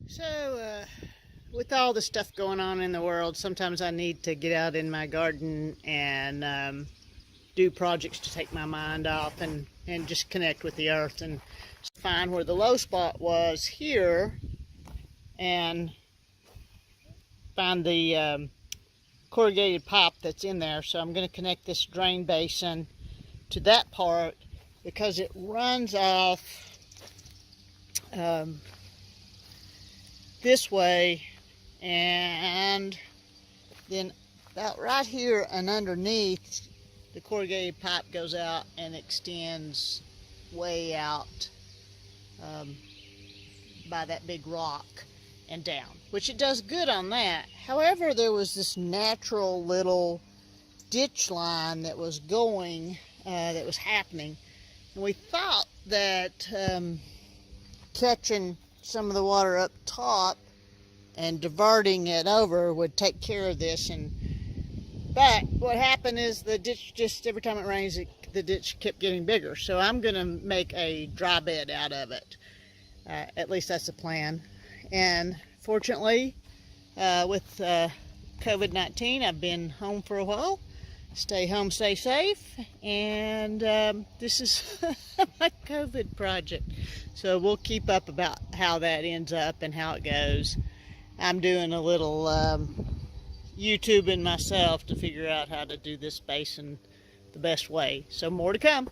So, with all the stuff going on in the world, sometimes I need to get out in my garden and do projects to take my mind off and just connect with the earth and find where the low spot was here and find the corrugated pipe that's in there. So I'm going to connect this drain basin to that part because it runs off this way, and then about right here and underneath, the corrugated pipe goes out and extends way out by that big rock and down, which it does good on that. However, there was this natural little ditch line that was going, that was happening, and we thought that catching some of the water up top and diverting it over would take care of this. But what happened is the ditch, just every time it rains, the ditch kept getting bigger. So I'm going to make a dry bed out of it. At least that's the plan. And fortunately, with COVID-19, I've been home for a while. Stay home, stay safe, and this is my COVID project. So we'll keep up about how that ends up and how it goes. I'm doing a little YouTubing myself to figure out how to do this basin the best way. So more to come.